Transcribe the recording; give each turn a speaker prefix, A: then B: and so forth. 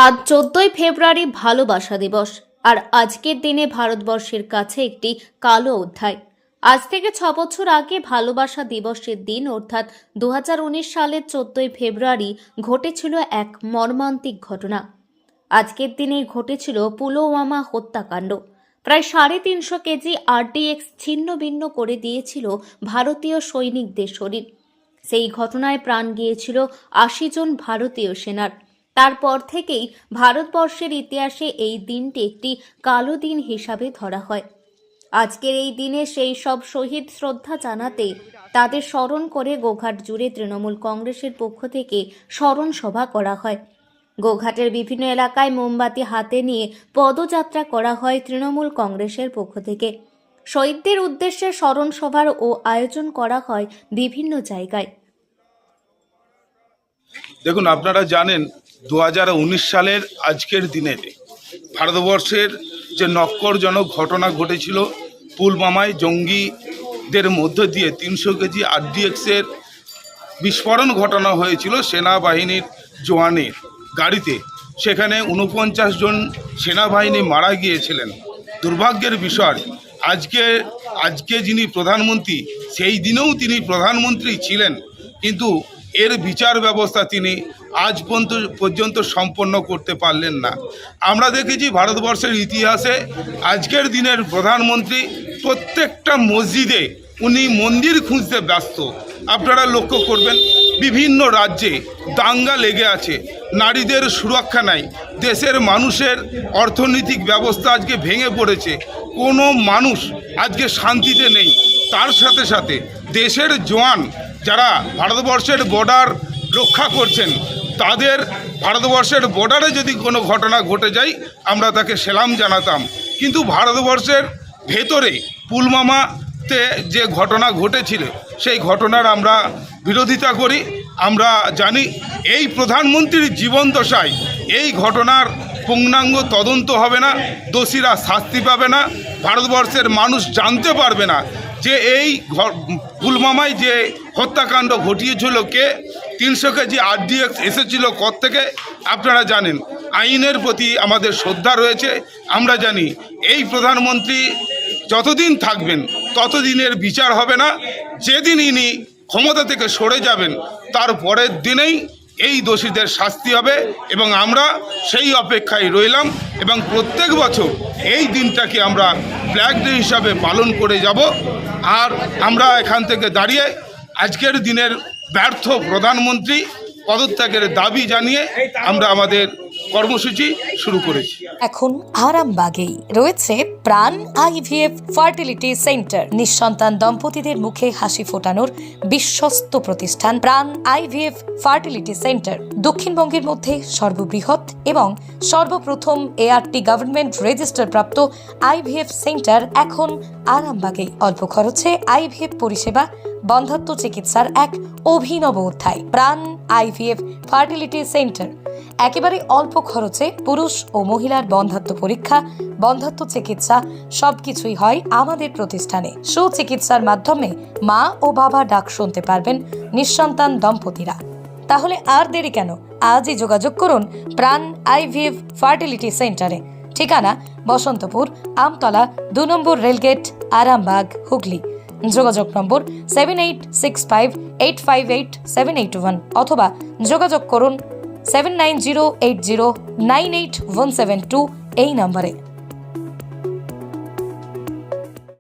A: আজ 14ই ফেব্রুয়ারি ভালোবাসা দিবস। আর আজকের দিনে ভারতবর্ষের কাছে একটি কালো অধ্যায়। আজ থেকে 6 বছর আগে ভালোবাসা দিবসের দিন অর্থাৎ 2019 সালের 14ই ফেব্রুয়ারি ঘটেছিল এক মর্মান্তিক ঘটনা। আজকের দিনেই ঘটেছিল পুলওয়ামা হত্যাকাণ্ড। প্রায় 350 কেজি RDX ছিন্ন ভিন্ন করে দিয়েছিল ভারতীয় সৈনিকদের শরীর। সেই ঘটনায় প্রাণ গিয়েছিল 80 জন ভারতীয় সেনার। তারপর থেকেই ভারতবর্ষের ইতিহাসে এই দিনটি একটি কালো দিন হিসাবে ধরা হয়। আজকের এই দিনে সেই সব শহীদ শ্রদ্ধা জানাতে তাদের স্মরণ করে গোঘাট জুড়ে তৃণমূল কংগ্রেসের পক্ষ থেকে স্মরণ সভা করা হয়। গোঘাটের বিভিন্ন এলাকায় মোমবাতি হাতে নিয়ে পদযাত্রা করা হয় তৃণমূল কংগ্রেসের পক্ষ থেকে। শহীদদের উদ্দেশ্যে স্মরণ সভার ও আয়োজন করা হয় বিভিন্ন জায়গায়।
B: দেখুন, আপনারা জানেন 2019 সালের আজকের দিনে ভারতবর্ষের যে নক্করজনক ঘটনা ঘটেছিল, পুলওয়ামায় জঙ্গিদের মধ্য দিয়ে 300 কেজি RDX-এর বিস্ফোরণ ঘটানো হয়েছিল সেনাবাহিনীর জওয়ানের গাড়িতে। সেখানে 49 জন সেনাবাহিনী মারা গিয়েছিলেন। দুর্ভাগ্যের বিষয়, আজকে যিনি প্রধানমন্ত্রী, সেই দিনেও তিনি প্রধানমন্ত্রী ছিলেন, কিন্তু এর বিচার ব্যবস্থা তিনি আজ পর্যন্ত সম্পন্ন করতে পারলেন না। আমরা দেখেছি ভারতবর্ষের ইতিহাসে আজকের দিনের প্রধানমন্ত্রী প্রত্যেকটা মসজিদে উনি মন্দির খুঁজতে ব্যস্ত। আপনারা লক্ষ্য করবেন, বিভিন্ন রাজ্যে দাঙ্গা লেগে আছে, নারীদের সুরক্ষা নাই, দেশের মানুষের অর্থনৈতিক ব্যবস্থা আজকে ভেঙে পড়েছে, কোনো মানুষ আজকে শান্তিতে নেই। তার সাথে সাথে দেশের জওয়ান যারা ভারতবর্ষের বর্ডার রক্ষা করছেন, তাদের ভারতবর্ষের বর্ডারে যদি কোনো ঘটনা ঘটে যায় আমরা তাকে সেলাম জানাতাম, কিন্তু ভারতবর্ষের ভেতরে পুলওয়ামাতে যে ঘটনা ঘটেছিল সেই ঘটনার আমরা বিরোধিতা করি। আমরা জানি এই প্রধানমন্ত্রীর জীবনদশায় এই ঘটনার পূর্ণাঙ্গ তদন্ত হবে না, দোষীরা শাস্তি পাবে না, ভারতবর্ষের মানুষ জানতে পারবে না যে এই পুলওয়ামায় যে হত্যাকাণ্ড ঘটিয়েছিল কে, 300 কেজি RDX এসেছিল কোত্থেকে। আপনারা জানেন আইনের প্রতি আমাদের শ্রদ্ধা রয়েছে। আমরা জানি এই প্রধানমন্ত্রী যতদিন থাকবেন ততদিনের বিচার হবে না। যেদিন ইনি ক্ষমতা থেকে সরে যাবেন তার পরের দিনেই এই দোষীদের শাস্তি হবে, এবং আমরা সেই অপেক্ষায় রইলাম। এবং প্রত্যেক বছর এই দিনটাকে আমরা ব্ল্যাক ডে হিসাবে পালন করে যাব। আর আমরা এখান থেকে দাঁড়িয়ে আজকের দিনের ব্যর্থ প্রধানমন্ত্রী পদত্যাগের দাবি জানিয়ে আমরা আমাদের কর্মসূচি শুরু করেছি।
C: এখন আরামবাগেই রয়েছে প্রাণ IVF ফার্টিলিটি সেন্টার। নিঃসন্তান দম্পতিদের মুখে হাসি ফোটানোর বিশ্বস্ত প্রতিষ্ঠান প্রাণ IVF ফার্টিলিটি সেন্টার দক্ষিণবঙ্গের মধ্যে সর্ববৃহৎ এবং সর্বপ্রথম ART গভর্নমেন্ট রেজিস্টার প্রাপ্ত IVF সেন্টার এখন আরামবাগেই। অল্প খরচে IVF পরিষেবা, বন্ধ্যাত্ব চিকিৎসার এক অভিনব অধ্যায়। প্রাণ IVF ফার্টিলিটি সেন্টার একেবারে অল্প খরচে পুরুষ ও মহিলার বন্ধ্যাত্ব পরীক্ষা, বন্ধ্যাত্ব চিকিৎসা সবকিছুই হয় আমাদের প্রতিষ্ঠানে। সুচিকিৎসার মাধ্যমে মা ও বাবা ডাক শুনতে পারবেন নিঃসন্তান দম্পতিরা। তাহলে আর দেরি কেন, আজই যোগাযোগ করুন প্রাণ IVF ফার্টিলিটি সেন্টারে। ঠিকানা বসন্তপুর, আমতলা, 2 নম্বর রেলগেট, আরামবাগ, হুগলি। যোগাযোগ নম্বর 7865858781 অথবা যোগাযোগ করুন 7908098172 এই নম্বরে।